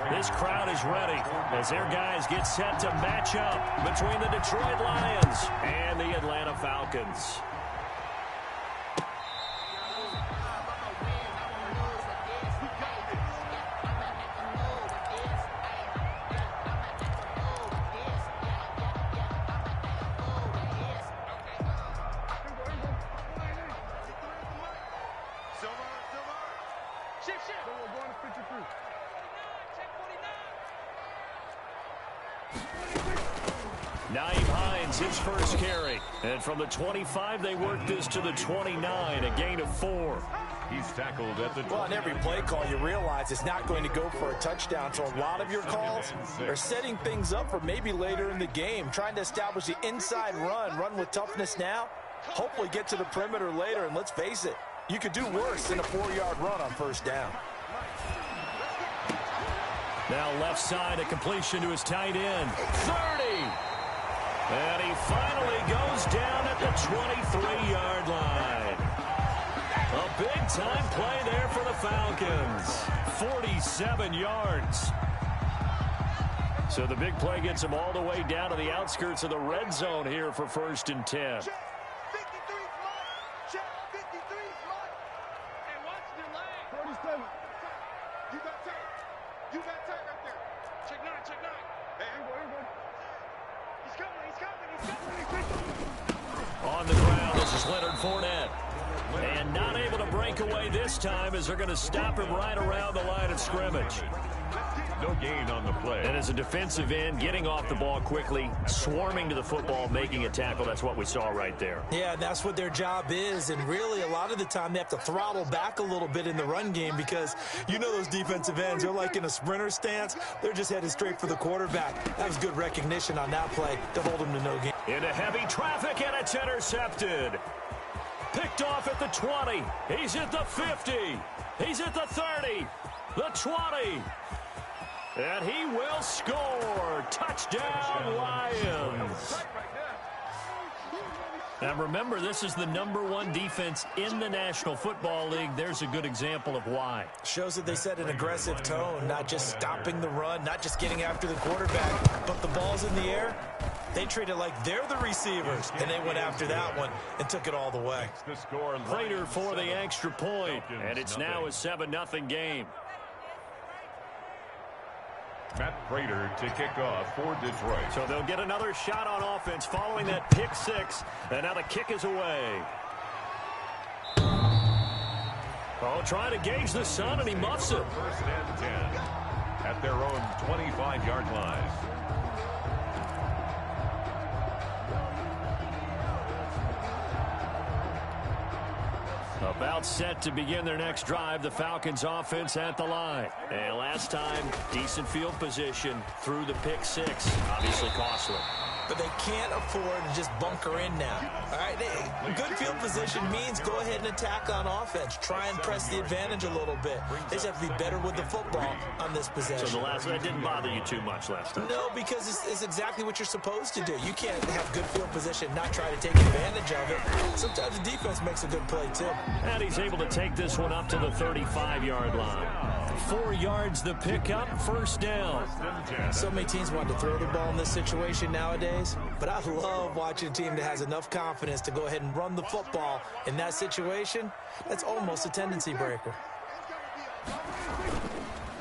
This crowd is ready as their guys get set to match up between the Detroit Lions and the Atlanta Falcons. His first carry. And from the 25, they work this to the 29, a gain of 4. He's tackled at the 20. Well, on every play call, you realize it's not going to go for a touchdown. So a lot of your calls are setting things up for maybe later in the game, trying to establish the inside run with toughness now, hopefully get to the perimeter later. And let's face it, you could do worse than a 4-yard run on first down. Now left side, a completion to his tight end. 30! And he finally goes down at the 23-yard line. A big-time play there for the Falcons. 47 yards. So the big play gets him all the way down to the outskirts of the red zone here for 1st and 10. On the ground, this is Leonard Fournette. And not able to break away this time as they're going to stop him right around the line of scrimmage. No gain on the play. And as a defensive end, getting off the ball quickly, swarming to the football, making a tackle, that's what we saw right there. Yeah, that's what their job is. And really, a lot of the time, they have to throttle back a little bit in the run game because you know those defensive ends, they're like in a sprinter stance. They're just headed straight for the quarterback. That was good recognition on that play to hold him to no gain. Into heavy traffic, and it's intercepted. Picked off at the 20. He's at the 50. He's at the 30. The 20. And he will score. Touchdown, Lions. Now remember, this is the #1 defense in the National Football League. There's a good example of why. Shows that they set an aggressive tone, not just stopping the run, not just getting after the quarterback, but the ball's in the air. They treat it like they're the receivers, and they went after that one and took it all the way. Prater for the extra point, and it's now a 7-0 game. Matt Prater to kick off for Detroit. So they'll get another shot on offense following that pick 6, and now the kick is away. Oh, trying to gauge the sun, and he muffs it. 1st and 10 at their own 25-yard line. About set to begin their next drive, the Falcons offense at the line. And last time, decent field position through the pick 6. Obviously costly. But they can't afford to just bunker in now. All right, good field position means go ahead and attack on offense. Try and press the advantage a little bit. They just have to be better with the football on this possession. So the last one didn't bother you too much last time? No, because it's exactly what you're supposed to do. You can't have good field position, not try to take advantage of it. Sometimes the defense makes a good play, too. And he's able to take this one up to the 35-yard line. 4 yards the pickup, 1st down. So many teams want to throw the ball in this situation nowadays, but I love watching a team that has enough confidence to go ahead and run the football in that situation. That's almost a tendency breaker.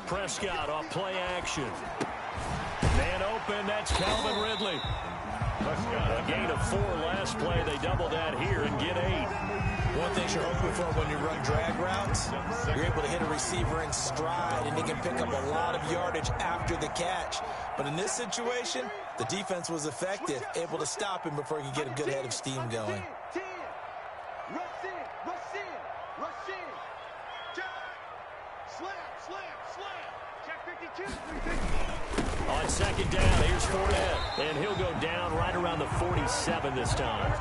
Prescott off play action. Man open, that's Calvin Ridley. A gain of 4 last play. They double that here and get 8. One thing you're hoping for when you run drag routes, you're able to hit a receiver in stride, and they can pick up a lot of yardage after the catch. But in this situation, the defense was effective, able to stop him before he could get a good head of steam going. On 2nd down, here's Fournette, and he'll go down right around the 47 this time.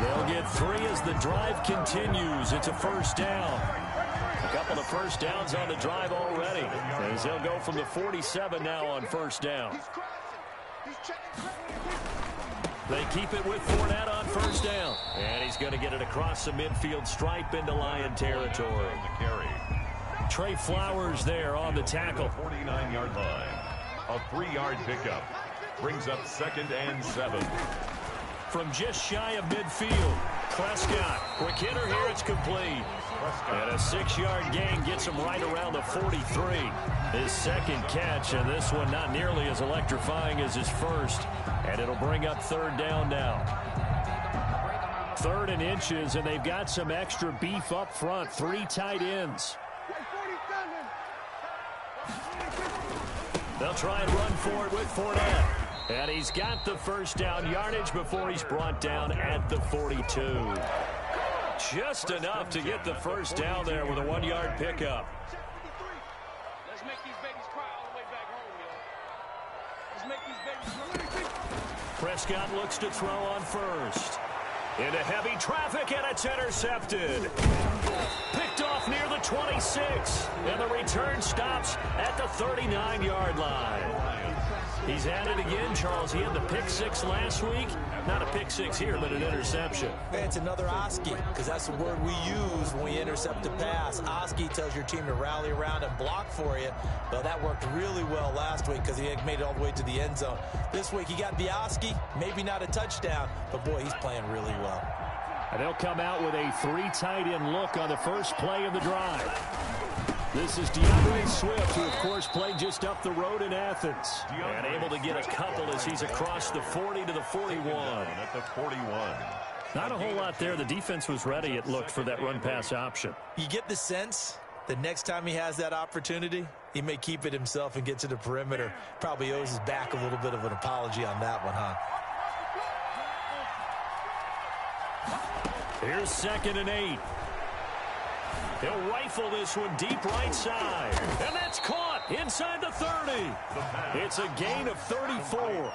They'll get 3 as the drive continues. It's a 1st down. A couple of 1st downs on the drive already, as they'll go from the 47 now on 1st down. They keep it with Fournette on 1st down, and he's going to get it across the midfield stripe into Lion territory. The carry. Trey Flowers there on the tackle. 49-yard line. A 3-yard pickup. Brings up 2nd and 7. From just shy of midfield, Prescott. Quick hitter here, it's complete. And a 6-yard gain gets him right around the 43. His second catch, and this one not nearly as electrifying as his first. And it'll bring up 3rd down now. 3rd and inches, and they've got some extra beef up front. 3 tight ends. They'll try and run for it with Fournette. And he's got the first down yardage before he's brought down at the 42. Just enough to get the first down there with a 1-yard pickup. Let's make these babies cry all the way back home, yo. Let's make these babies cry. Prescott looks to throw on first. Into heavy traffic, and it's intercepted. Picked off near the 26. And the return stops at the 39-yard line. He's at it again, Charles. He had the pick 6 last week. Not a pick 6 here, but an interception. It's another Oski, because that's the word we use when we intercept a pass. Oski tells your team to rally around and block for you. Well, that worked really well last week because he had made it all the way to the end zone. This week, he got the Oski, maybe not a touchdown, but boy, he's playing really well. And they'll come out with a 3 tight end look on the first play of the drive. This is DeAndre Swift, who, of course, played just up the road in Athens. And able to get a couple as he's across the 40 to the 41. At the 41. Not a whole lot there. The defense was ready, it looked, for that run-pass option. You get the sense that next time he has that opportunity, he may keep it himself and get to the perimeter. Probably owes his back a little bit of an apology on that one, huh? Here's 2nd and 8. He'll rifle this one deep right side. And that's caught inside the 30. It's a gain of 34.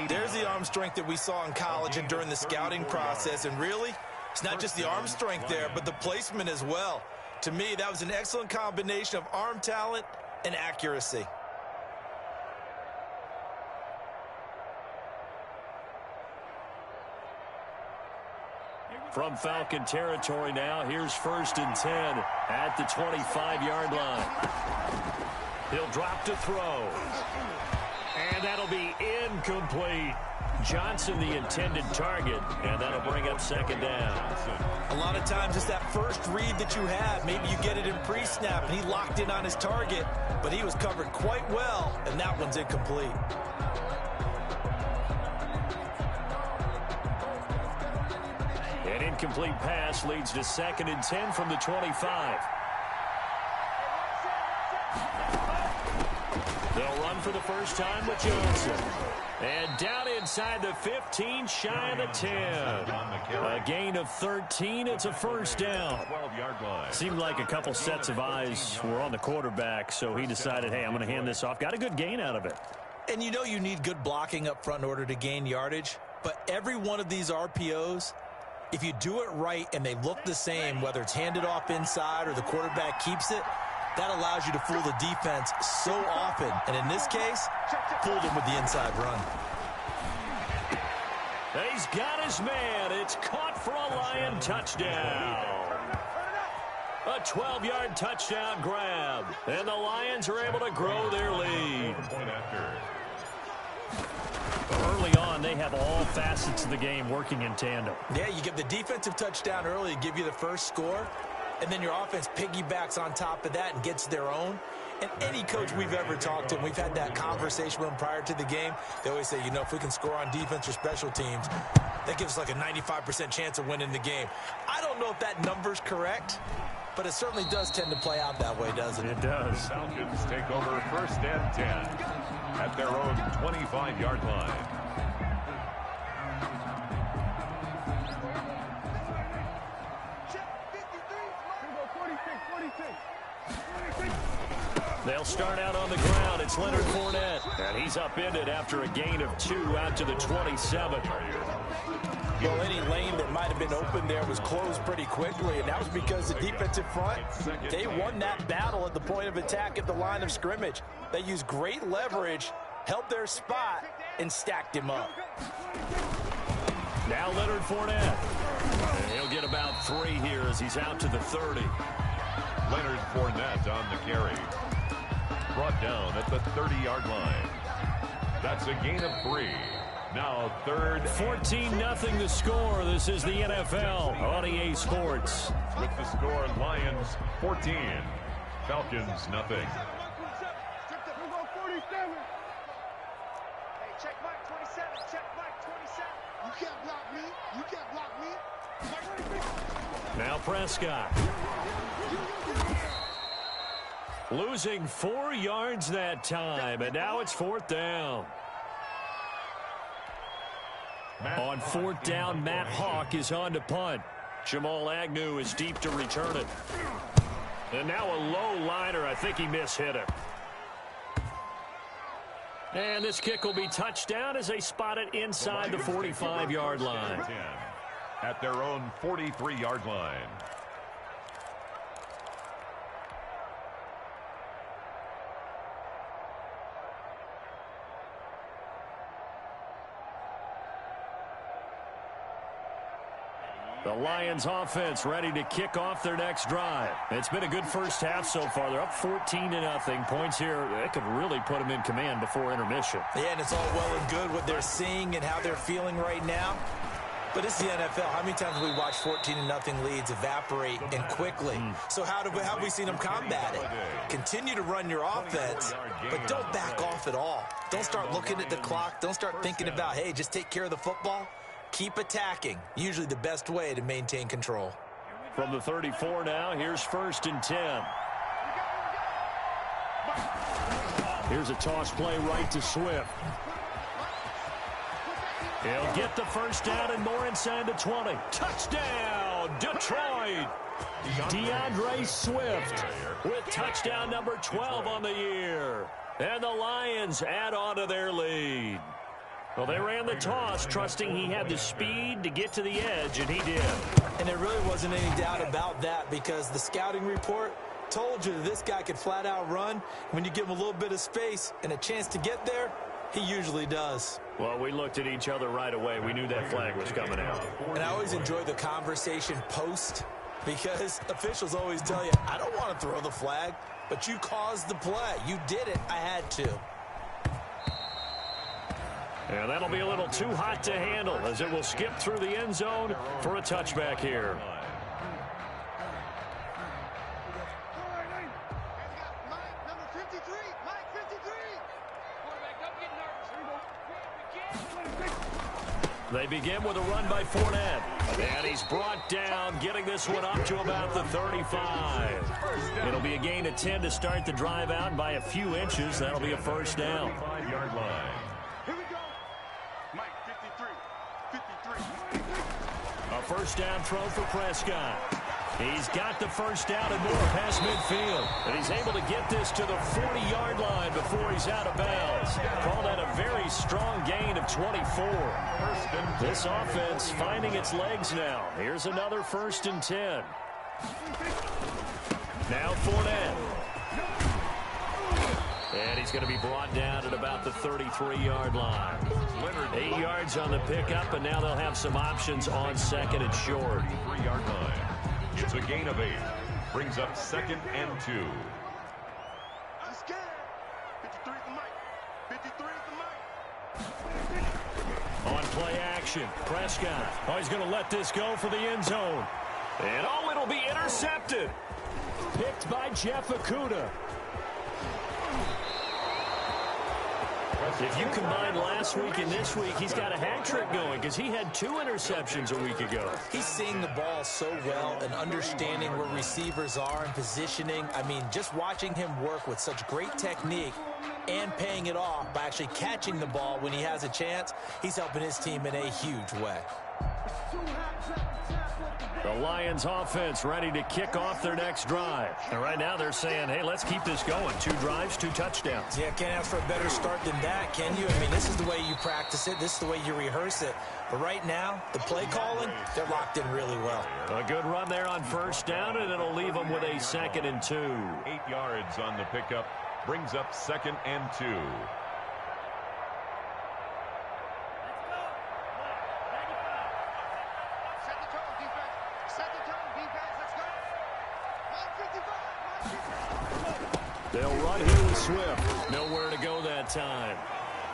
There's the arm strength that we saw in college and during the scouting process. And really, it's not just the arm strength there, but the placement as well. To me, that was an excellent combination of arm talent and accuracy. From Falcon territory now, here's 1st and 10 at the 25-yard line. He'll drop to throw. And that'll be incomplete. Johnson, the intended target, and that'll bring up 2nd down. A lot of times it's that first read that you have. Maybe you get it in pre-snap, and he locked in on his target, but he was covered quite well, and that one's incomplete. An incomplete pass leads to 2nd and 10 from the 25. They'll run for the first time with Johnson. And down inside the 15, shy of the 10. A gain of 13. It's a first down. Seemed like a couple sets of eyes were on the quarterback, so he decided, hey, I'm going to hand this off. Got a good gain out of it. And you know you need good blocking up front in order to gain yardage, but every one of these RPOs, if you do it right and they look the same, whether it's handed off inside or the quarterback keeps it, that allows you to fool the defense so often. And in this case, fooled him with the inside run. He's got his man. It's caught for a Lion touchdown. A 12-yard touchdown grab. And the Lions are able to grow their lead. Early on, they have all facets of the game working in tandem. Yeah, you get the defensive touchdown early to give you the first score, and then your offense piggybacks on top of that and gets their own. And any coach we've ever talked to, and we've had that conversation with them prior to the game, they always say, you know, if we can score on defense or special teams, that gives us like a 95% chance of winning the game. I don't know if that number's correct, but it certainly does tend to play out that way, doesn't it? It does. Falcons take over 1st and 10 at their own 25-yard line. They'll start out on the ground. It's Leonard Fournette. And he's upended after a gain of 2 out to the 27. Well, any lane that might have been open there was closed pretty quickly, and that was because the defensive front, they won that battle at the point of attack at the line of scrimmage. They used great leverage, held their spot, and stacked him up. Now Leonard Fournette. And he'll get about 3 here as he's out to the 30. Leonard Fournette on the carry. Brought down at the 30-yard line. That's a gain of 3. Now 3rd. 14-0 the score. This is the NFL on EA Sports. With the score, Lions 14, Falcons nothing. Check Mike 27. Check Mike 27. You can't block me. You can't block me. Now Prescott. Losing 4 yards that time, and now it's 4th down. On 4th down, Matt Hawk is on to punt. Jamal Agnew is deep to return it. And now a low liner. I think he mishit it. And this kick will be touchdown as they spot it inside the 45-yard line. At their own 43-yard line. The Lions offense ready to kick off their next drive. It's been a good first half so far. They're up 14-0. Points here, they could really put them in command before intermission. Yeah, and it's all well and good what they're seeing and how they're feeling right now. But it's the NFL. How many times have we watched 14-0 leads evaporate and quickly? So how have we seen them combat it? Continue to run your offense, but don't back off at all. Don't start looking at the clock. Don't start thinking about, hey, just take care of the football. Keep attacking. Usually the best way to maintain control. From the 34 now, here's 1st and 10. Here's a toss play right to Swift. He'll get the first down and more inside the 20. Touchdown, Detroit! DeAndre Swift with touchdown number 12 on the year. And the Lions add on to their lead. Well, they ran the toss, trusting he had the speed to get to the edge, and he did. And there really wasn't any doubt about that because the scouting report told you that this guy could flat out run. When you give him a little bit of space and a chance to get there, he usually does. Well, we looked at each other right away. We knew that flag was coming out. And I always enjoy the conversation post because officials always tell you, I don't want to throw the flag, but you caused the play. You did it. I had to. And that'll be a little too hot to handle as it will skip through the end zone for a touchback here. They begin with a run by Fournette. And he's brought down, getting this one up to about the 35. It'll be a gain of 10 to start the drive out by a few inches. That'll be a 1st down. 5-yard line. A 1st down throw for Prescott. He's got the 1st down and more past midfield. And he's able to get this to the 40-yard line before he's out of bounds. Call that a very strong gain of 24. This offense finding its legs now. Here's another 1st and 10. Now Fournette. And he's going to be brought down at about the 33-yard line. 8 yards on the pickup, and now they'll have some options on 2nd and short. 3-yard line. It's a gain of 8. Brings up 2nd and 2. I'm scared. 53 is the mic. 53 is the mic. On play action, Prescott. Oh, he's going to let this go for the end zone. And oh, it'll be intercepted. Picked by Jeff Okudah. If you combine last week and this week, he's got a hat trick going because he had 2 interceptions a week ago. He's seeing the ball so well and understanding where receivers are and positioning. I mean, just watching him work with such great technique and paying it off by actually catching the ball when he has a chance, he's helping his team in a huge way. The Lions offense ready to kick off their next drive. And right now they're saying, hey, let's keep this going. 2 drives, 2 touchdowns. Yeah, can't ask for a better start than that, can you? I mean, this is the way you practice it. This is the way you rehearse it. But right now, the play calling, they're locked in really well. A good run there on 1st down, and it'll leave them with a 2nd and 2. 8 yards on the pickup. Brings up 2nd and 2. They'll run here with Swift. Nowhere to go that time.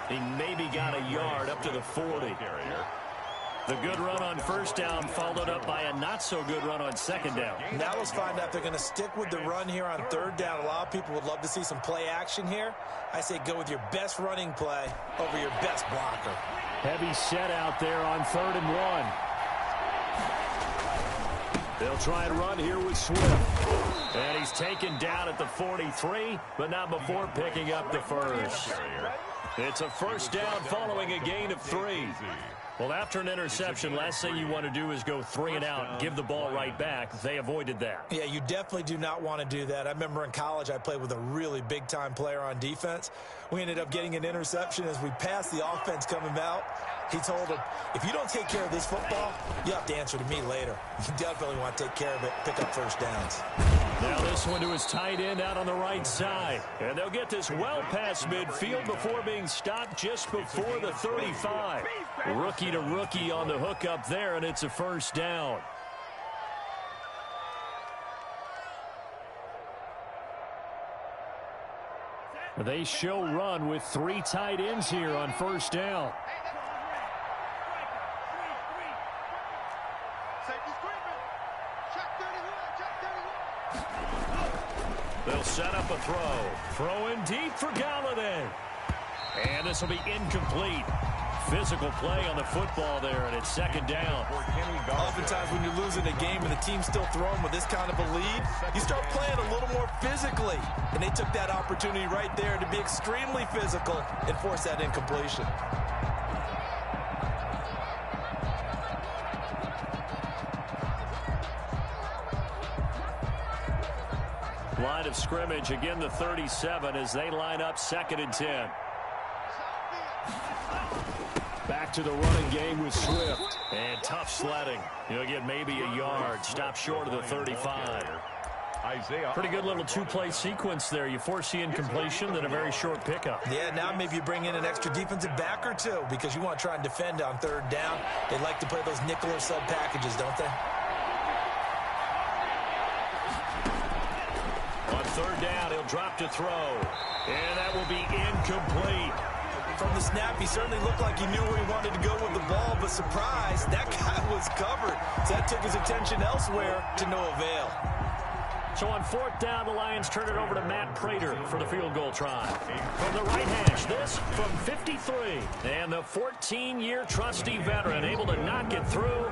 He maybe got a yard up to the 40. The good run on first down followed up by a not-so-good run on second down. Now let's find out if they're going to stick with the run here on third down. A lot of people would love to see some play action here. I say go with your best running play over your best blocker. Heavy set out there on 3rd and 1. They'll try and run here with Swift. And he's taken down at the 43, but not before picking up the first. It's a first down following a gain of 3. Well, after an interception, last thing you want to do is go 3 and out and give the ball right back. They avoided that. Yeah, you definitely do not want to do that. I remember in college I played with a really big-time player on defense. We ended up getting an interception as we passed the offense coming out. He told him, if you don't take care of this football, you have to answer to me later. You definitely want to take care of it, pick up first downs. Now this one to his tight end out on the right side. And they'll get this well past midfield before being stopped just before the 35. Rookie to rookie on the hook up there, and it's a first down. They show run with 3 tight ends here on first down. They'll set up a throw. Throw in deep for Galladay. And this will be incomplete. Physical play on the football there, and it's second down. Oftentimes when you're losing a game and the team's still throwing with this kind of a lead, you start playing a little more physically. And they took that opportunity right there to be extremely physical and force that incompletion. Line of scrimmage, again the 37 as they line up 2nd and 10. Back to the running game with Swift. And tough sledding. He'll get maybe a yard. Stop short of the 35. Pretty good little 2-play sequence there. You force the incompletion, then a very short pickup. Yeah, now maybe you bring in an extra defensive back or two because you want to try and defend on 3rd down. They like to play those nickel or sub packages, don't they? On 3rd down, he'll drop to throw. And that will be incomplete. From the snap, he certainly looked like he knew where he wanted to go with the ball, but surprise, that guy was covered. So that took his attention elsewhere to no avail. So on 4th down, the Lions turn it over to Matt Prater for the field goal try. From the right hash, this from 53. And the 14-year trusty veteran able to knock it through.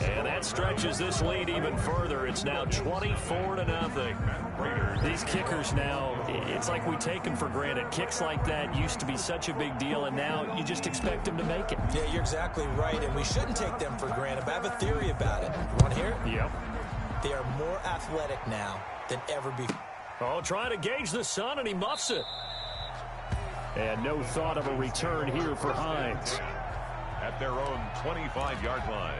And that stretches this lead even further. It's now 24-0. These kickers now, it's like we take them for granted. Kicks like that used to be such a big deal, and now you just expect them to make it. Yeah, you're exactly right, and we shouldn't take them for granted. But I have a theory about it. You want to hear it? Yep. They are more athletic now than ever before. Oh, trying to gauge the sun, and he muffs it. And no thought of a return here for Hines. At their own 25-yard line.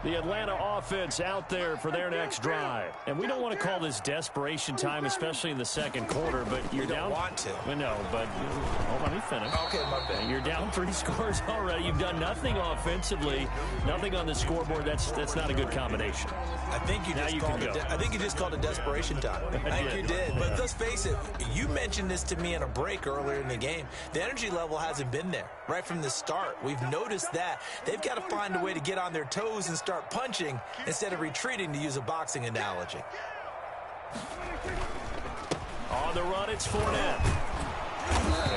The Atlanta offense out there for their next drive. And we don't want to call this desperation time, especially in the second quarter, but you're down. You don't want to. Well, no, but let me finish. Okay, my bad. You're down 3 scores already. You've done nothing offensively, nothing on the scoreboard. That's not a good combination. I think you just called it desperation time. I think you did. But let's face it, you mentioned this to me in a break earlier in the game. The energy level hasn't been there right from the start. We've noticed that. They've got to find a way to get on their toes and start punching instead of retreating, to use a boxing analogy. On the run, it's Fournette.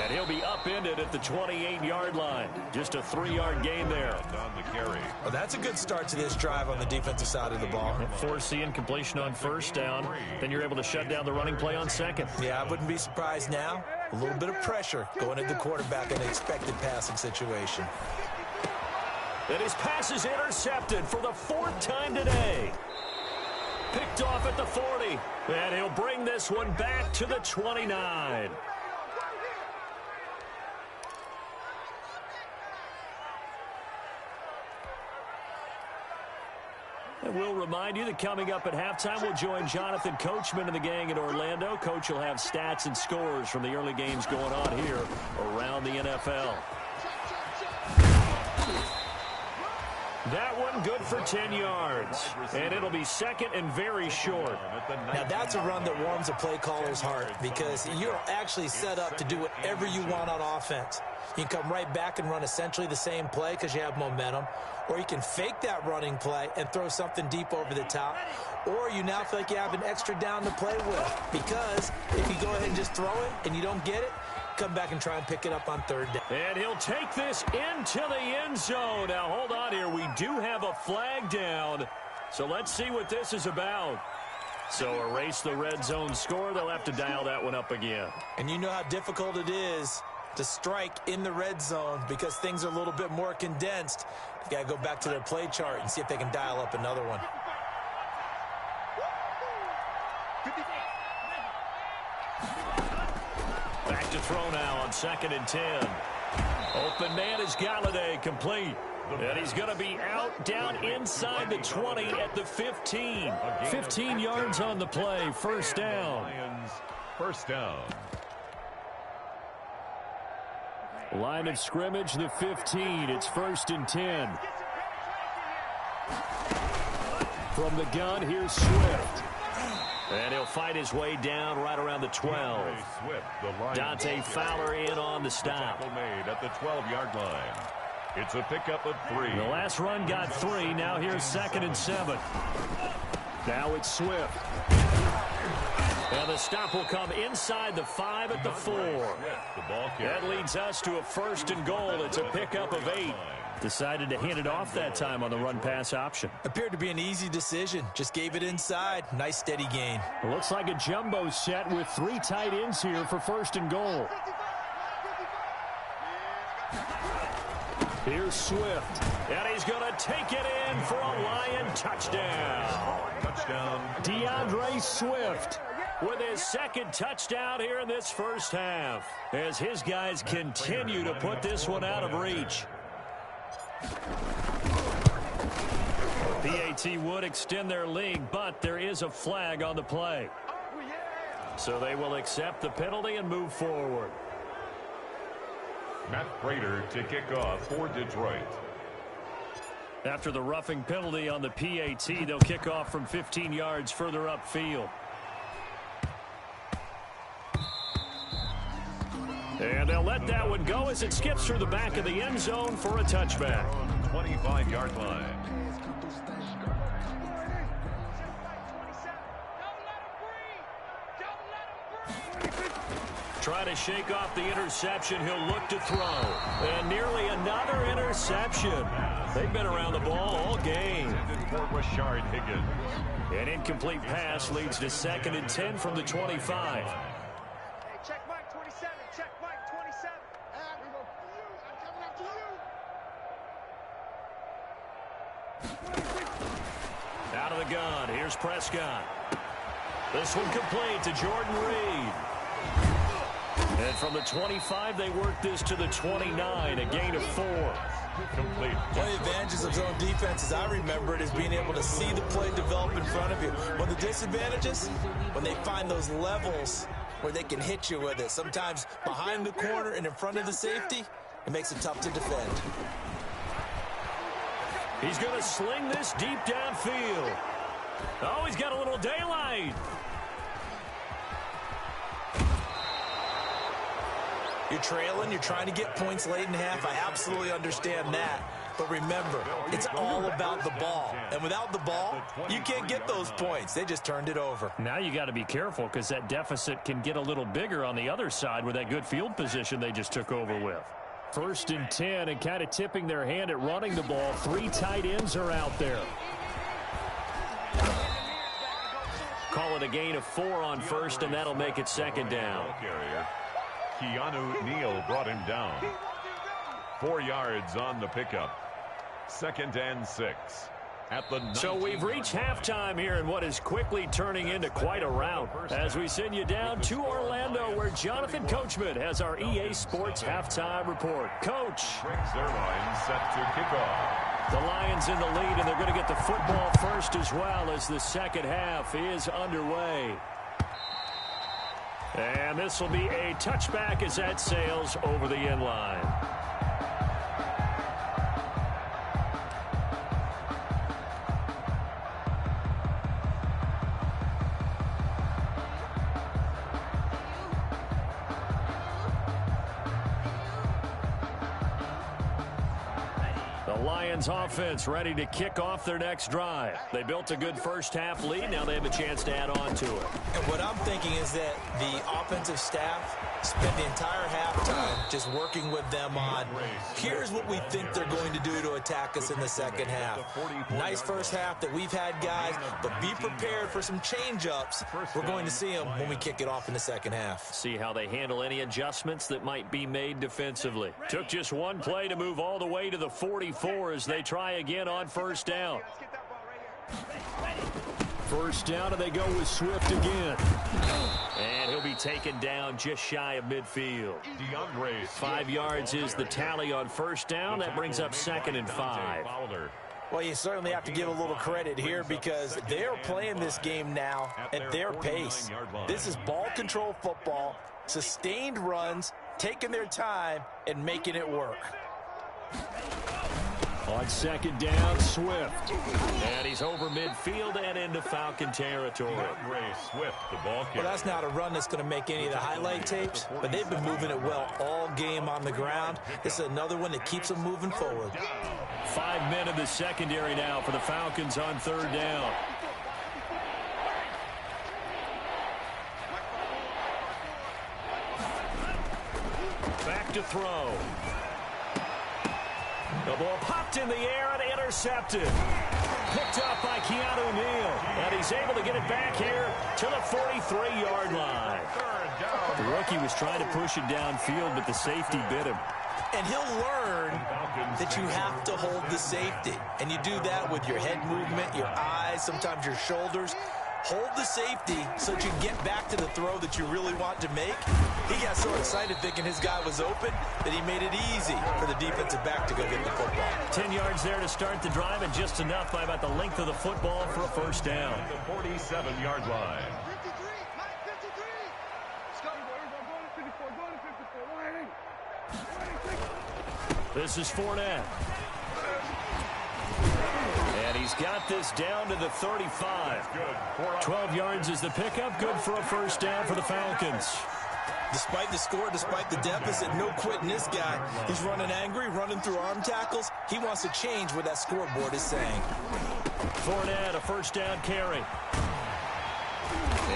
And he'll be upended at the 28-yard line. Just a 3-yard gain there. On the carry. Well, that's a good start to this drive on the defensive side of the ball. Force the incompletion on 1st down. Then you're able to shut down the running play on 2nd. Yeah, I wouldn't be surprised now. A little bit of pressure going at the quarterback in an expected passing situation. And his pass is intercepted for the 4th time today. Picked off at the 40. And he'll bring this one back to the 29. And we'll remind you that coming up at halftime, we'll join Jonathan Coachman and the gang in Orlando. Coach will have stats and scores from the early games going on here around the NFL. That one good for 10 yards. And it'll be second and very short. Now, that's a run that warms a play caller's heart because you're actually set up to do whatever you want on offense. You can come right back and run essentially the same play because you have momentum, or you can fake that running play and throw something deep over the top, or you now feel like you have an extra down to play with because if you go ahead and just throw it and you don't get it, come back and try and pick it up on third down. And he'll take this into the end zone. Now, hold on here. We do have a flag down, so let's see what this is about. So erase the red zone score. They'll have to dial that one up again. And you know how difficult it is to strike in the red zone because things are a little bit more condensed. You got to go back to their play chart and see if they can dial up another one. Back to throw now on 2nd and 10. Open man is Galladay, complete. And he's going to be out down inside the 20 at the 15. 15 yards on the play, first down. First down. Line of scrimmage, the 15. It's 1st and 10. From the gun, here's Swift. And he'll fight his way down right around the 12. Dante Fowler in on the stop. Made at the 12-yard line. It's a pickup of 3. The last run got 3. Now here's 2nd and 7. Now it's Swift. And the stop will come inside the 5 at the 4. That leads us to a 1st and goal. It's a pickup of 8. Decided to hand it off that time on the run-pass option. Appeared to be an easy decision. Just gave it inside. Nice steady gain. It looks like a jumbo set with 3 tight ends here for 1st and goal. Here's Swift. And he's going to take it in for a Lion touchdown. Touchdown. DeAndre Swift with his 2nd touchdown here in this first half as his guys continue to put this one out of reach. PAT would extend their lead, but there is a flag on the play. So they will accept the penalty and move forward. Matt Prater to kick off for Detroit. After the roughing penalty on the PAT, they'll kick off from 15 yards further upfield. And they'll let that one go as it skips through the back of the end zone for a touchback. 25-yard line. Try to shake off the interception. He'll look to throw. And nearly another interception. They've been around the ball all game. For Rashard Higgins. An incomplete pass leads to 2nd and 10 from the 25. Check Mike 27. Check Mike 27. Out of the gun. Here's Prescott. This one complete to Jordan Reed. And from the 25, they work this to the 29, a gain of 4. Complete. One of the advantages of zone defense, as I remember it, is being able to see the play develop in front of you. One of the disadvantages, when they find those levels where they can hit you with it. Sometimes behind the corner and in front of the safety, it makes it tough to defend. He's going to sling this deep downfield. Oh, he's got a little daylight. You're trailing, you're trying to get points late in half. I absolutely understand that. But remember, it's all about the ball. And without the ball, you can't get those points. They just turned it over. Now you got to be careful because that deficit can get a little bigger on the other side with that good field position they just took over with. 1st and 10 and kind of tipping their hand at running the ball. 3 tight ends are out there. Call it a gain of 4 on 1st, and that'll make it 2nd down. Keanu Neal brought him down. 4 yards on the pickup. 2nd and 6. At the 19. So we've reached halftime here in what is quickly turning into quite a rout as we send you down to Orlando where Jonathan Coachman has our EA Sports halftime report. Coach. Brings their line set to kick off. The Lions in the lead, and they're going to get the football first as well as the second half is underway. And this will be a touchback as that sails over the end line. Lions offense ready to kick off their next drive. They built a good first half lead. Now they have a chance to add on to it. And what I'm thinking is that the offensive staff spent the entire halftime just working with them on, here's what we think they're going to do to attack us in the second half. Nice first half that we've had, guys, but be prepared for some change-ups. We're going to see them when we kick it off in the second half. See how they handle any adjustments that might be made defensively. Took just one play to move all the way to the 44 as they try again on first down. First down, and they go with Swift again. And he'll be taken down just shy of midfield. 5 yards is the tally on first down. That brings up 2nd and 5. Well, you certainly have to give a little credit here because they're playing this game now at their pace. This is ball control football, sustained runs, taking their time, and making it work. On second down, Swift. And he's over midfield and into Falcon territory. Well, that's not a run that's going to make any of the highlight tapes, but they've been moving it well all game on the ground. This is another one that keeps them moving forward. 5 men in the secondary now for the Falcons on third down. Back to throw. The ball popped in the air and intercepted. Picked up by Keanu Neal. And he's able to get it back here to the 43-yard line. The rookie was trying to push it downfield, but the safety bit him. And he'll learn that you have to hold the safety. And you do that with your head movement, your eyes, sometimes your shoulders. Hold the safety so that you get back to the throw that you really want to make. He got so excited thinking his guy was open that he made it easy for the defensive back to go get the football. 10 yards there to start the drive, and just enough by about the length of the football for a first down. The 47-yard line. This is Fournette. And he's got this down to the 35. 12 yards is the pickup. Good for a first down for the Falcons. Despite the score, despite the deficit, no quitting this guy. He's running angry, running through arm tackles. He wants to change what that scoreboard is saying. Fournette, a first down carry.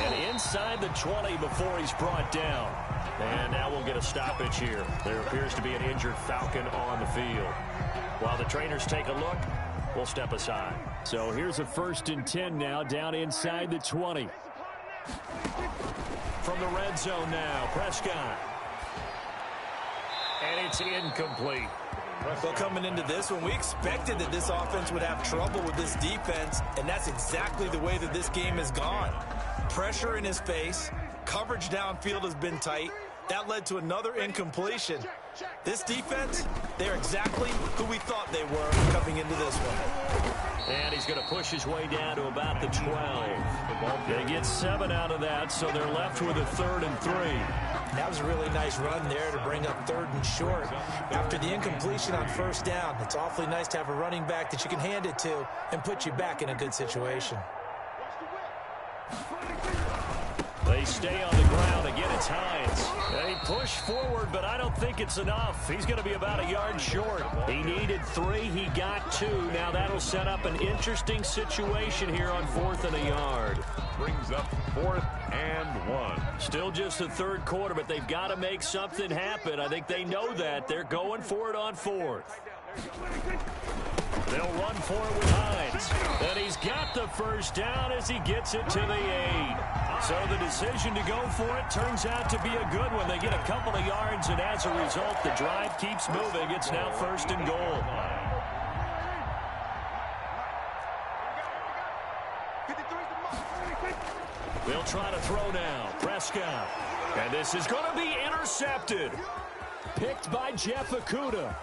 And inside the 20 before he's brought down. And now we'll get a stoppage here. There appears to be an injured Falcon on the field. While the trainers take a look, we'll step aside. So here's a 1st and 10 now, down inside the 20. From the red zone now, Prescott. And it's incomplete. Well, coming into this one, we expected that this offense would have trouble with this defense, and that's exactly the way that this game has gone. Pressure in his face, coverage downfield has been tight. That led to another incompletion. This defense, they're exactly who we thought they were coming into this one. And he's going to push his way down to about the 12. They get 7 out of that, so they're left with a 3rd and 3. That was a really nice run there to bring up 3rd and short. After the incompletion on first down, it's awfully nice to have a running back that you can hand it to and put you back in a good situation. They stay on the ground. Again, it's Hines. They push forward, but I don't think it's enough. He's going to be about a yard short. He needed 3. He got 2. Now that'll set up an interesting situation here on 4th and a yard. Brings up 4th and 1. Still just the 3rd quarter, but they've got to make something happen. I think they know that. They're going for it on 4th. They'll run for it with Hines. And he's got the first down as he gets it to the 8. So the decision to go for it turns out to be a good one. They get a couple of yards, and as a result, the drive keeps moving. It's now 1st and goal. They'll try to throw now. Prescott. And this is going to be intercepted. Picked by Jeff Okudah.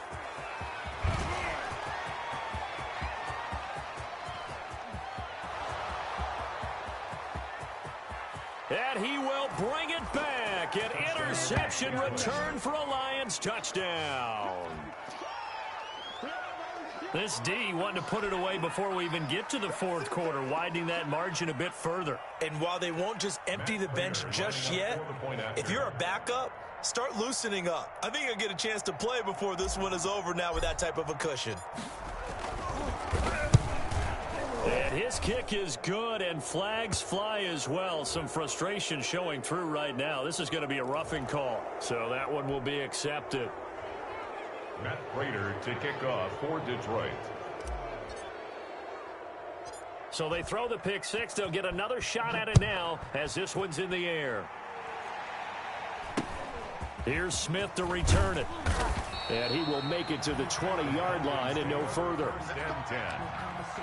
And he will bring it back. An interception return for a Lions touchdown. This D wanted to put it away before we even get to the 4th quarter, widening that margin a bit further. And while they won't just empty the bench just yet, if you're a backup, start loosening up. I think you'll get a chance to play before this one is over now with that type of a cushion. And his kick is good, and flags fly as well. Some frustration showing through right now. This is going to be a roughing call, so that one will be accepted. Matt Prater to kick off for Detroit. So they throw the pick six. They'll get another shot at it now as this one's in the air. Here's Smith to return it. And he will make it to the 20-yard line and no further. First and 10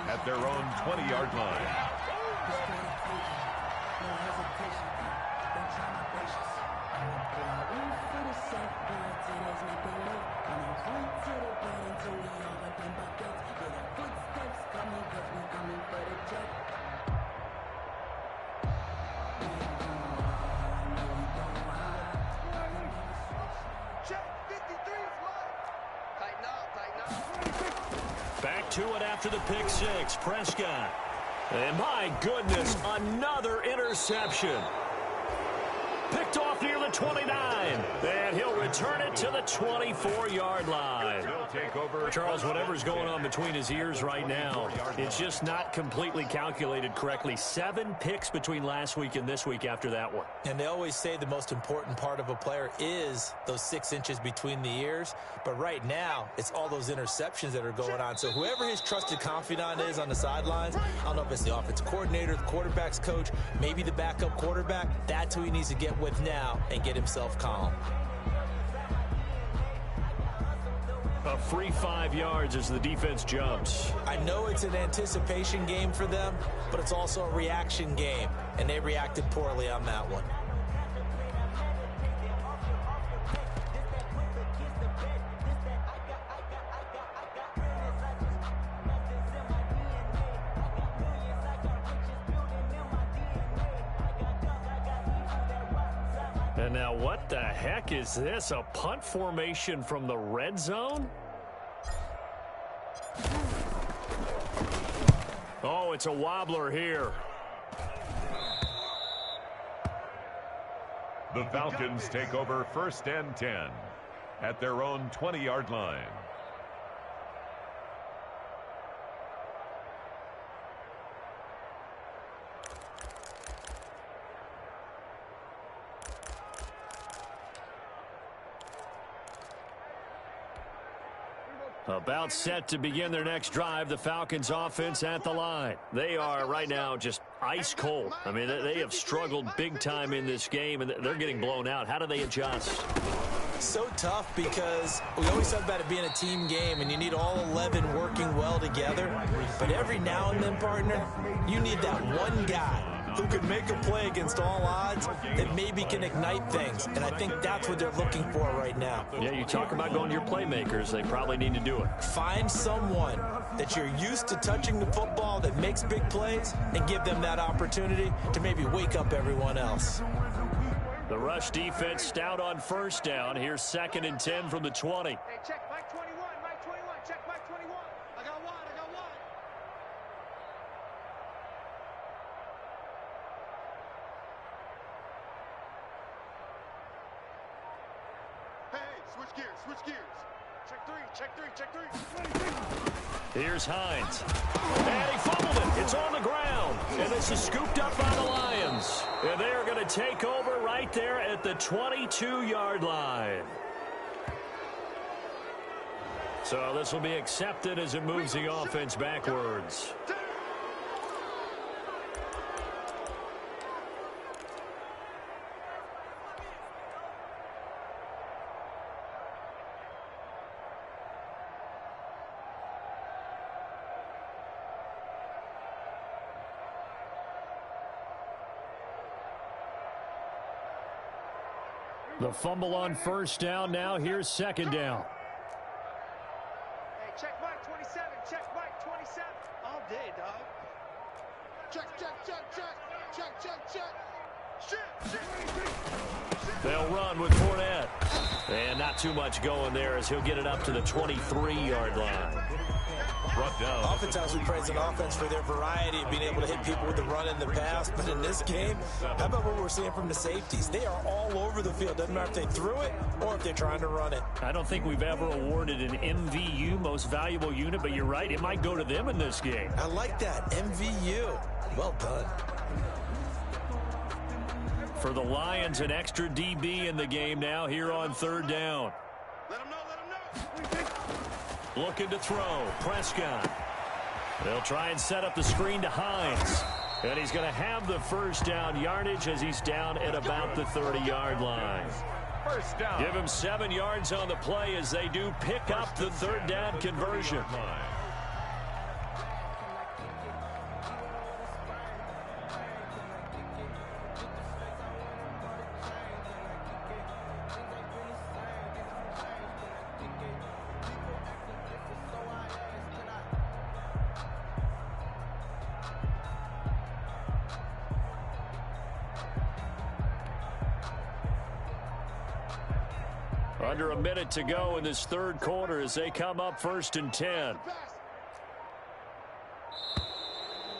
at their own 20-yard line. Back to it after the pick six. Prescott. And my goodness, another interception. Picked off near the 29. And he'll return it to the 24-yard line. Charles, whatever's going on between his ears right now, it's just not completely calculated correctly. 7 picks between last week and this week after that one. And they always say the most important part of a player is those 6 inches between the ears. But right now, it's all those interceptions that are going on. So whoever his trusted confidant is on the sidelines, I don't know if it's the offensive coordinator, the quarterback's coach, maybe the backup quarterback, that's who he needs to get with now and get himself calm. A free 5 yards as the defense jumps. I know it's an anticipation game for them, but it's also a reaction game, and they reacted poorly on that one. And now what the heck is this? A punt formation from the red zone? Oh, it's a wobbler here. The Falcons take over first and 10 at their own 20-yard line. About set to begin their next drive, the Falcons offense at the line. They are right now just ice cold. I mean, they have struggled big time in this game, and they're getting blown out. How do they adjust? So tough because we always talk about it being a team game, and you need all 11 working well together. But every now and then, partner, you need that one guy who can make a play against all odds that maybe can ignite things. And I think that's what they're looking for right now. Yeah, you talk about going to your playmakers. They probably need to do it. Find someone that you're used to touching the football that makes big plays and give them that opportunity to maybe wake up everyone else. The rush defense stout on first down. Here's 2nd and 10 from the 20. Hey, check Mike 21, Mike 21, check Mike 21. I got one. Hey, switch gears. Check three. Here's Hines. And he fumbled it. It's on the ground. And this is scooped up by the Lions. And they're going to take over right there at the 22-yard line. So this will be accepted as it moves the offense backwards. The fumble on first down. Now here's 2nd down. Hey, check Mike 27. Check Mike 27. All day, dog. Check. They'll run with Fournette. And not too much going there as he'll get it up to the 23-yard line. brought down. Oftentimes we praise an offense for their variety of being able to hit people with the run in the pass. But in this game, how about what we're seeing from the safeties? They are all over the field. Doesn't matter if they threw it or if they're trying to run it. I don't think we've ever awarded an MVU, most valuable unit, but you're right. It might go to them in this game. I like that. MVU. Well done. For the Lions, an extra DB in the game now here on third down. Let him know. Looking to throw. Prescott. They'll try and set up the screen to Hines. And he's going to have the first down yardage as he's down at about the 30-yard line. First down. Give him 7 yards on the play as they do pick up the third down conversion. Under a minute to go in this third quarter as they come up 1st and 10.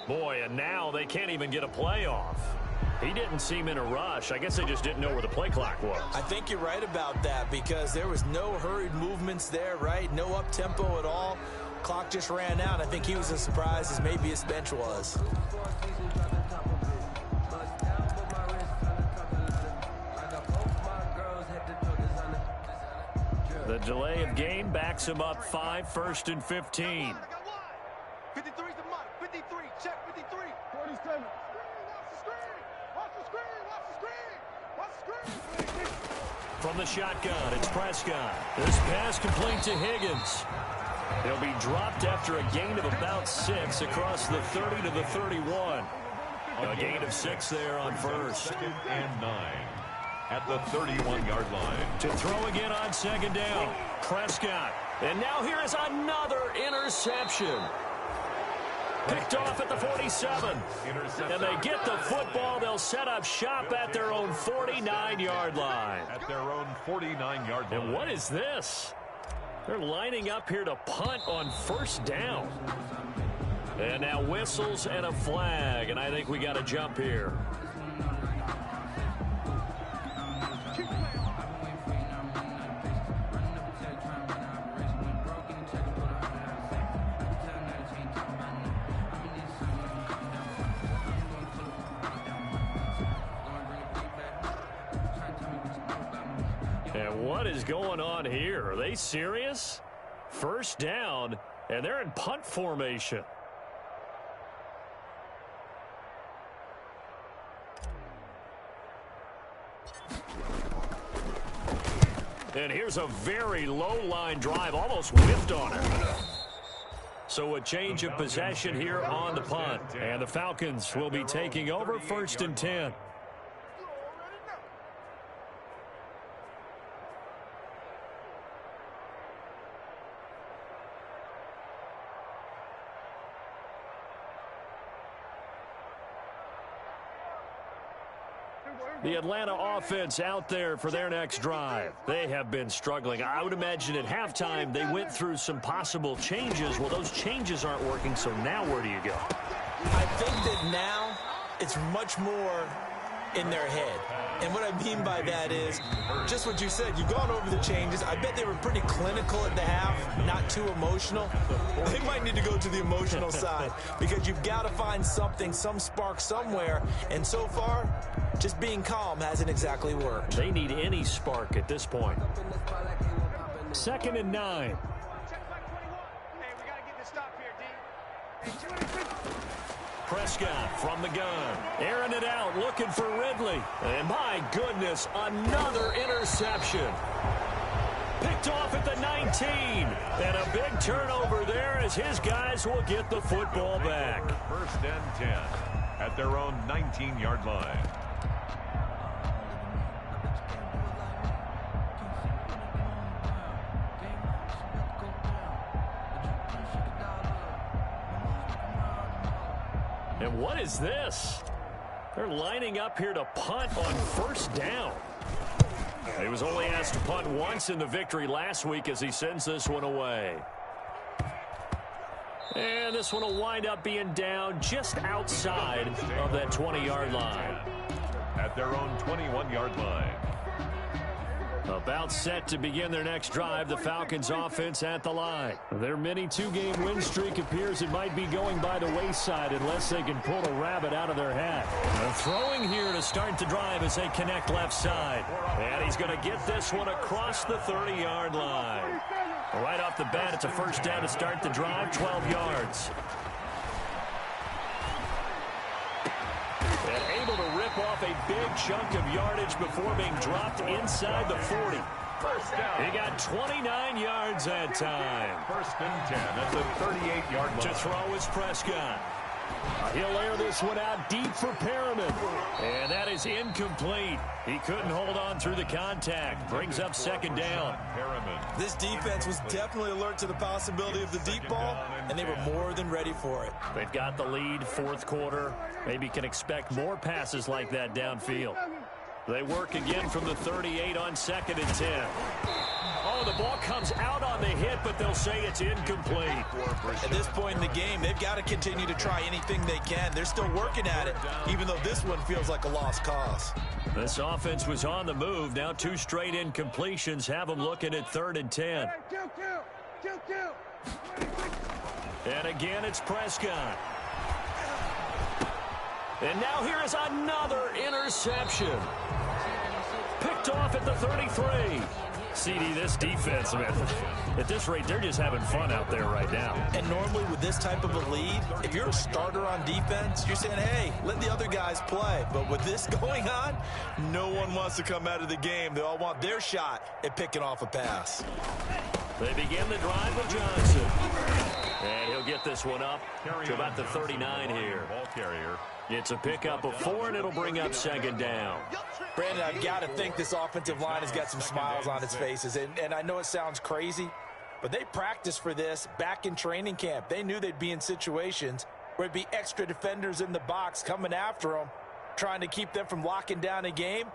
Boy, and now they can't even get a play off. He didn't seem in a rush. I guess they just didn't know where the play clock was. I think you're right about that because there was no hurried movements there, right? No up-tempo at all. Clock just ran out. I think he was as surprised as maybe his bench was. The delay of game backs him up 5, 1st and 15. 53's the mark. 53. Check 53. 47. Watch the screen. From the shotgun, it's Prescott. This pass complete to Higgins. He'll be dropped after a gain of about 6 across the 30 to the 31. A gain of 6 there on first. 2nd and 9. At the 31-yard line. To throw again on 2nd down. Prescott. And now here is another interception. Picked off at the 47. And they get the football. They'll set up shop at their own 49-yard line. At their own 49-yard line. And what is this? They're lining up here to punt on 1st down. And now whistles and a flag. And I think we got to jump here. And what is going on here? Are they serious? 1st down, and they're in punt formation. And here's a very low-line drive, almost whiffed on it. So a change of possession here on the punt. And the Falcons will be taking over 1st and 10. The Atlanta offense out there for their next drive. They have been struggling. I would imagine at halftime they went through some possible changes. Well, those changes aren't working, so now where do you go? I think that now it's much more in their head. And what I mean by that is just what you said. You've gone over the changes. I bet they were pretty clinical at the half, not too emotional. They might need to go to the emotional side because you've got to find something, some spark somewhere. And so far, just being calm hasn't exactly worked. They need any spark at this point. 2nd and 9. Check back 21. Hey, we got to get this stop here, D. Hey, Prescott from the gun. Airing it out, looking for Ridley. And my goodness, another interception. Picked off at the 19. And a big turnover there as his guys will get the football back. 1st and 10 at their own 19-yard line. And what is this? They're lining up here to punt on 1st down. He was only asked to punt once in the victory last week as he sends this one away. And this one will wind up being down just outside of that 20-yard line. At their own 21-yard line. About set to begin their next drive, the Falcons offense at the line. Their mini two-game win streak appears it might be going by the wayside unless they can pull a rabbit out of their hat. They're throwing here to start the drive as they connect left side. And he's going to get this one across the 30-yard line. Right off the bat, it's a first down to start the drive, 12 yards. And able to rip off a big chunk of yardage before being dropped inside the 40. First down. He got 29 yards that time. First and 10 at the 38-yard line. To throw is Prescott. He'll air this one out deep for Perriman. And that is incomplete. He couldn't hold on through the contact. Brings up second down. This defense was definitely alert to the possibility of the deep ball, and they were more than ready for it. They've got the lead, fourth quarter. Maybe can expect more passes like that downfield. They work again from the 38 on second and 10. Oh, the ball comes out on the hit, but they'll say it's incomplete. At this point in the game, they've got to continue to try anything they can. They're still working at it, even though this one feels like a lost cause. This offense was on the move. Now two straight incompletions have them looking at third and 10. And again, it's Prescott. And now here is another interception. Picked off at the 33. CD, this defense, man, at this rate, they're just having fun out there right now. And normally with this type of a lead, if you're a starter on defense, you're saying, hey, let the other guys play. But with this going on, no one wants to come out of the game. They all want their shot at picking off a pass. They begin the drive with Johnson. And he'll get this one up to about the 39 here. Ball carrier. It's a pickup of 4, and it'll bring up second down. Brandon, I've got to think this offensive line has got some smiles on its faces. And I know it sounds crazy, but they practiced for this back in training camp. They knew they'd be in situations where it'd be extra defenders in the box coming after them, trying to keep them from locking down a game.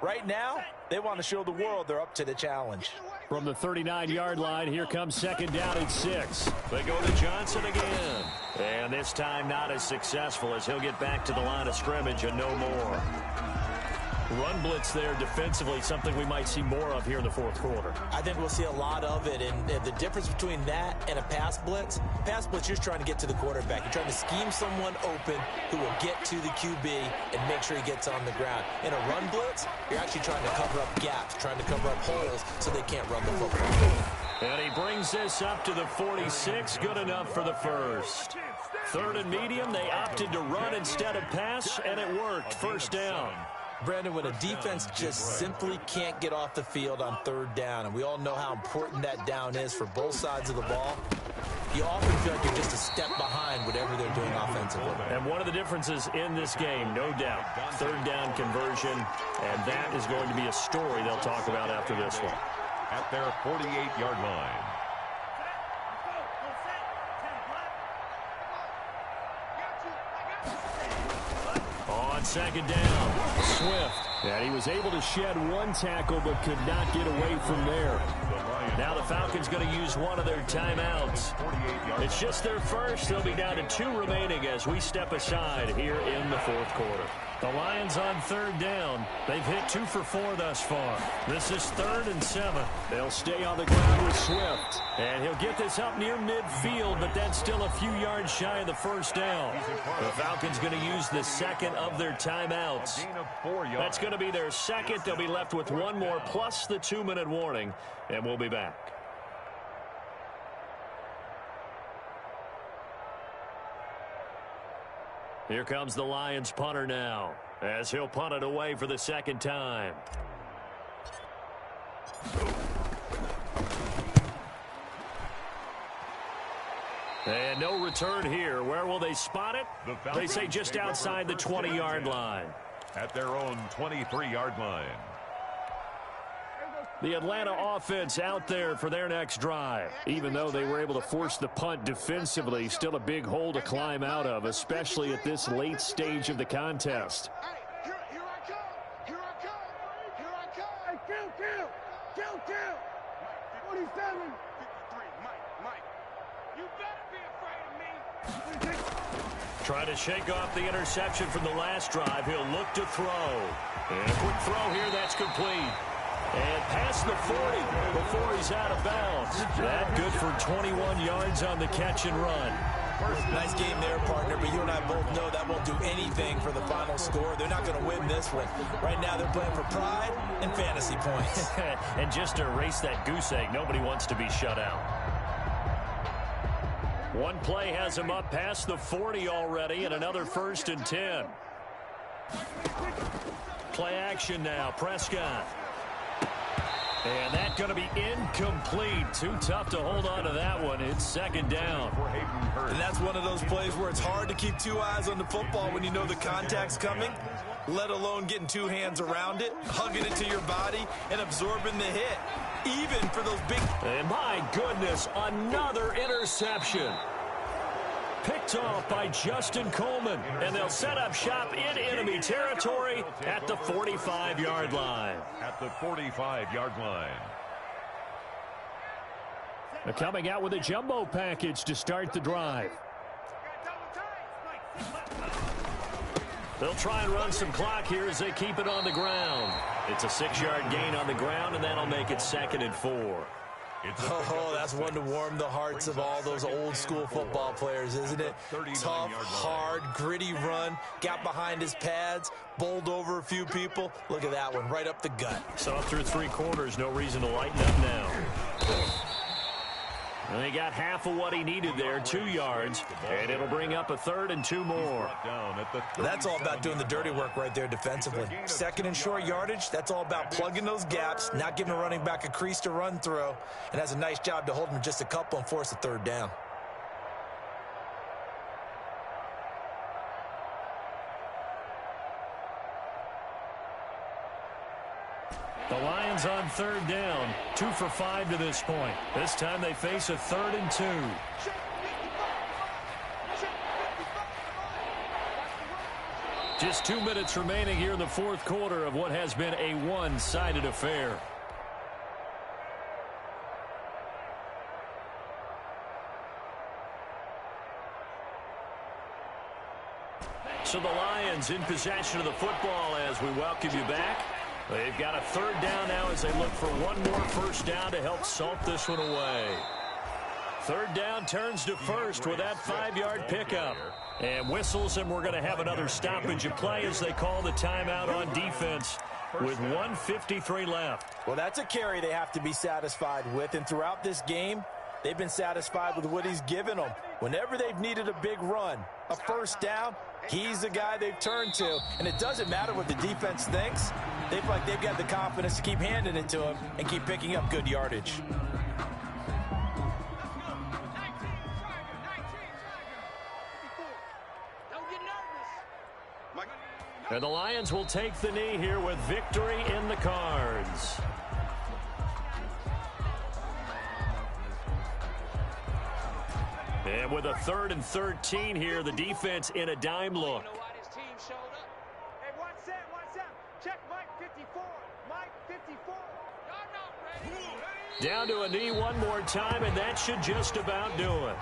Right now, they want to show the world they're up to the challenge. From the 39-yard line, here comes second down and 6. They go to Johnson again. And this time not as successful as he'll get back to the line of scrimmage and no more. Run blitz there defensively, something we might see more of here in the fourth quarter. I think we'll see a lot of it, and the difference between that and a pass blitz, you're just trying to get to the quarterback. You're trying to scheme someone open who will get to the QB and make sure he gets on the ground. In a run blitz, you're actually trying to cover up gaps, trying to cover up holes so they can't run the football. And he brings this up to the 46, good enough for the first. Third and medium, they opted to run instead of pass, and it worked. First down. Brandon, when a defense just simply can't get off the field on third down, and we all know how important that down is for both sides of the ball, you often feel like you're just a step behind whatever they're doing offensively. And one of the differences in this game, no doubt, third down conversion, and that is going to be a story they'll talk about after this one. At their 48-yard line. On second down, Swift. And he was able to shed one tackle but could not get away from there. Now the Falcons going to use one of their timeouts. It's just their first. They'll be down to 2 remaining as we step aside here in the fourth quarter. The Lions on third down. They've hit 2 for 4 thus far. This is 3rd and 7. They'll stay on the ground with Swift. And he'll get this up near midfield, but that's still a few yards shy of the first down. The Falcons going to use the second of their timeouts. That's going to be their second. They'll be left with 1 more plus the 2-minute warning, and we'll be back. Here comes the Lions punter now, as he'll punt it away for the second time. And no return here. Where will they spot it? They say just outside the 20-yard line. At their own 23-yard line. The Atlanta offense out there for their next drive. Even though they were able to force the punt defensively, still a big hole to climb out of, especially at this late stage of the contest. Here I come. Here I come. Here I come. Hey, kill. 47. 53. Mike. You better be afraid of me. Trying to shake off the interception from the last drive. He'll look to throw. And a quick throw here. That's complete. And past the 40 before he's out of bounds. That good for 21 yards on the catch and run. Nice game there, partner, but you and I both know that won't do anything for the final score. They're not going to win this one. Right now they're playing for pride and fantasy points. And just to erase that goose egg, nobody wants to be shut out. One play has him up past the 40 already, and another 1st and 10. Play action now, Prescott. And that's going to be incomplete. Too tough to hold on to that one. It's 2nd down. And that's one of those plays where it's hard to keep 2 eyes on the football when you know the contact's coming, let alone getting 2 hands around it, hugging it to your body, and absorbing the hit, even for those big... And my goodness, another interception. Picked off by Justin Coleman. And they'll set up shop in enemy territory at the 45-yard line. At the 45-yard line. They're coming out with a jumbo package to start the drive. They'll try and run some clock here as they keep it on the ground. It's a 6-yard gain on the ground, and that'll make it 2nd and 4. Oh, that's one to warm the hearts of all those old-school football players, isn't it? Tough, hard, gritty run, got behind his pads, bowled over a few people. Look at that one, right up the gut. Saw through 3 quarters, no reason to lighten up now. And he got half of what he needed there, 2 yards, and it'll bring up a 3rd and 2 more. That's all about doing the dirty work right there defensively. 2nd and short yardage, that's all about plugging those gaps, not giving a running back a crease to run through, and has a nice job to hold him just a couple and force a 3rd down. The Lions on 3rd down, 2 for 5 to this point. This time they face a 3rd and 2. Just 2 minutes remaining here in the 4th quarter of what has been a one-sided affair. So the Lions in possession of the football as we welcome you back. They've got a 3rd down now as they look for one more 1st down to help salt this one away. 3rd down turns to 1st with that 5-yard pickup. And whistles, and we're going to have another stoppage of play as they call the timeout on defense with 1:53 left. Well, that's a carry they have to be satisfied with, and throughout this game, they've been satisfied with what he's given them. Whenever they've needed a big run, a 1st down, he's the guy they've turned to. And it doesn't matter what the defense thinks. They feel like they've got the confidence to keep handing it to him and keep picking up good yardage. And the Lions will take the knee here with victory in the cards. And with a 3rd and 13 here, the defense in a dime look. Down to a knee one more time, and that should just about do it.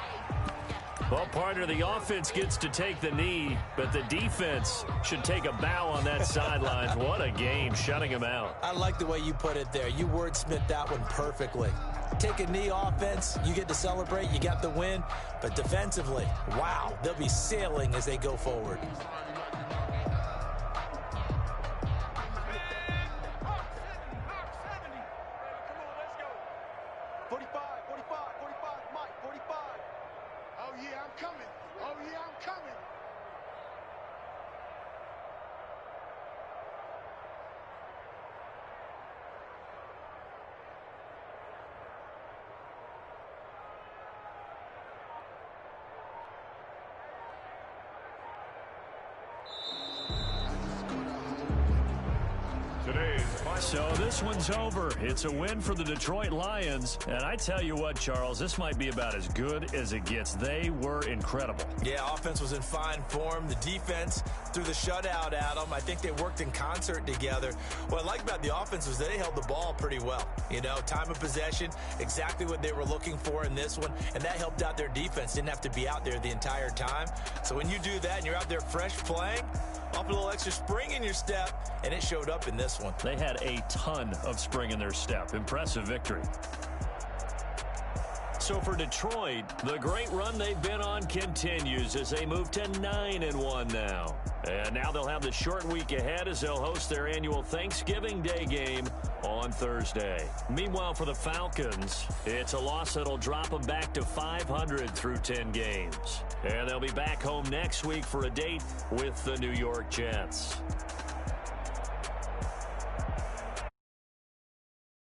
Well, partner, the offense gets to take the knee, but the defense should take a bow on that sideline. What a game, shutting him out. I like the way you put it there. You wordsmithed that one perfectly. Take a knee offense, you get to celebrate, you got the win. But defensively, wow, they'll be sailing as they go forward. So this one's over. It's a win for the Detroit Lions. And I tell you what, Charles, this might be about as good as it gets. They were incredible. Yeah, offense was in fine form. The defense threw the shutout at them. I think they worked in concert together. What I like about the offense was they held the ball pretty well. You know, time of possession, exactly what they were looking for in this one. And that helped out their defense. Didn't have to be out there the entire time. So when you do that and you're out there fresh playing, off a little extra spring in your step, and it showed up in this one. They had a ton of spring in their step. Impressive victory. So for Detroit, the great run they've been on continues as they move to 9-1 now. And now they'll have the short week ahead as they'll host their annual Thanksgiving Day game on Thursday. Meanwhile, for the Falcons, it's a loss that'll drop them back to 500 through 10 games. And they'll be back home next week for a date with the New York Jets.